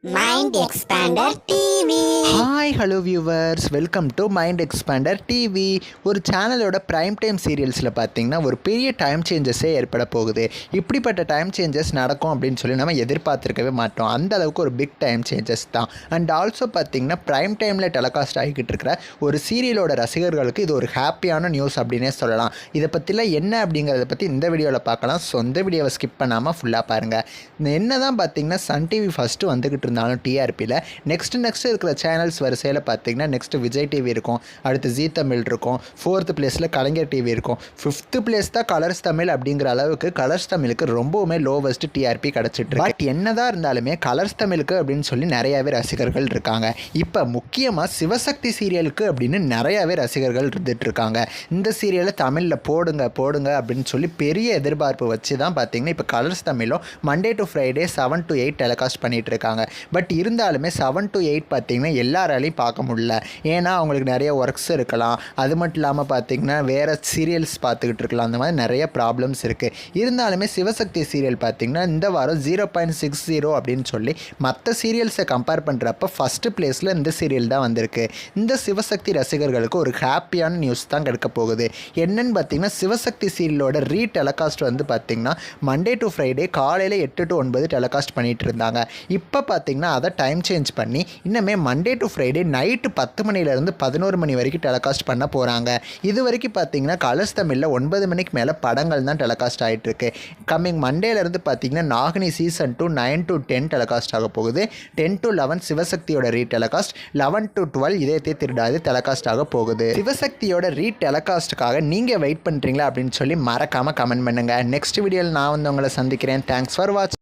Mind Expander TV. Hi hello viewers, welcome to mind expander TV. ஒரு சேனலோட prime time சீரியல்ஸில் பார்த்தீங்கன்னா ஒரு பெரிய டைம் சேஞ்சஸே ஏற்பட போகுது. இப்படிப்பட்ட டைம் சேஞ்சஸ் நடக்கும் அப்படின்னு சொல்லி நம்ம எதிர்பார்த்துருக்கவே மாட்டோம். அந்த அளவுக்கு ஒரு பிக் டைம் சேஞ்சஸ் தான். அண்ட் ஆல்சோ பார்த்தீங்கன்னா ப்ரைம் டைமில் டெலிகாஸ்ட் ஆகிக்கிட்டு இருக்கிற ஒரு சீரியலோட ரசிகர்களுக்கு இது ஒரு ஹாப்பியான நியூஸ் அப்படின்னே சொல்லலாம். இதை பற்றிலாம் என்ன அப்படிங்கிறத பற்றி இந்த வீடியோவில் பார்க்கலாம். ஸோ இந்த வீடியோவை ஸ்கிப் பண்ணாமல் ஃபுல்லாக பாருங்கள். என்ன தான் பார்த்தீங்கன்னா சன் டிவி ஃபஸ்ட்டு வந்துக்கிட்டு இருந்தாலும் டிஆர்பியில் நெக்ஸ்ட் இருக்கிற சேனல்ஸ் வரிசையில் பார்த்தீங்கன்னா நெக்ஸ்ட் விஜய் டிவி இருக்கும், அடுத்து ஜீ தமிழ் இருக்கும், 4th பிளேஸில் கலைஞர் டிவி இருக்கும், 5th பிளேஸ் தான் கலர்ஸ் தமிழ். அப்படிங்கிற அளவுக்கு கலர்ஸ் தமிழுக்கு ரொம்பவுமே லோவஸ்ட் டிஆர்பி கிடச்சிட்டு. பட் என்னதான் இருந்தாலுமே கலர்ஸ் தமிழுக்கு அப்படின்னு சொல்லி நிறையாவே ரசிகர்கள் இருக்காங்க. இப்போ முக்கியமாக சிவசக்தி சீரியலுக்கு அப்படின்னு நிறையாவே ரசிகர்கள் இருந்துட்டு இருக்காங்க. இந்த சீரியலை தமிழில் போடுங்க அப்படின்னு சொல்லி பெரிய எதிர்பார்ப்பு வச்சு தான் பார்த்தீங்கன்னா இப்போ கலர்ஸ் தமிழும் Monday to Friday 7 to 8 telecast பண்ணிகிட்டு இருக்காங்க. பட் இருந்தாலுமே 7 to 8 பார்த்திங்கன்னா எல்லாராலையும் பார்க்க முடியல. ஏன்னா அவங்களுக்கு நிறைய ஒர்க்ஸ் இருக்கலாம், அது மட்டும் இல்லாமல் பார்த்திங்கன்னா வேறு சீரியல்ஸ் பார்த்துக்கிட்டு இருக்கலாம். அந்த மாதிரி நிறைய ப்ராப்ளம்ஸ் இருக்குது. இருந்தாலுமே சிவசக்தி சீரியல் பார்த்திங்கன்னா இந்த வாரம் 0.60 அப்படின்னு சொல்லி மற்ற சீரியல்ஸை கம்பேர் பண்ணுறப்ப ஃபஸ்ட்டு பிளேஸில் இந்த சீரியல் தான் வந்திருக்கு. இந்த சிவசக்தி ரசிகர்களுக்கு ஒரு ஹாப்பியான நியூஸ் தான் கிடைக்க போகுது. என்னன்னு பார்த்திங்கன்னா சிவசக்தி சீரியலோட டெலிகாஸ்ட் வந்து பார்த்திங்கன்னா மண்டே டு ஃப்ரைடே காலையில் 8 to 9 டெலிகாஸ்ட் பண்ணிகிட்டு இருந்தாங்க. இப்போ பார்த்திங்கன்னா அதை டைம் சேஞ்ச் பண்ணி இன்னுமே மண்டே டு ஃப்ரைடே நைட்டு 10 மணிலேருந்து 11 மணி வரைக்கும் டெலிகாஸ்ட் பண்ண போகிறாங்க. இது வரைக்கும் பார்த்திங்கன்னா கலர்ஸ் தமிழில் 9 மணிக்கு மேலே படங்கள் தான் டெலிகாஸ்ட் ஆகிட்டுருக்கு. கம்மிங் மண்டேலேருந்து பார்த்திங்கன்னா நாகினி சீசன் 2 9 to 10 டெலிகாஸ்ட் ஆக போகுது. 10 to 11 சிவசக்தியோட டெலிகாஸ்ட், 11 to 12 இதயத்தை திருடாது டெலிகாஸ்ட் ஆக போகுது. சிவசக்தியோட டெலிகாஸ்ட்டுக்காக நீங்கள் வெயிட் பண்ணுறீங்களா அப்படின்னு சொல்லி மறக்காமல் கமெண்ட் பண்ணுங்கள். நெக்ஸ்ட் வீடியோவில் நான் வந்து உங்களை சந்திக்கிறேன். தேங்க்ஸ் ஃபார் வாட்சிங்.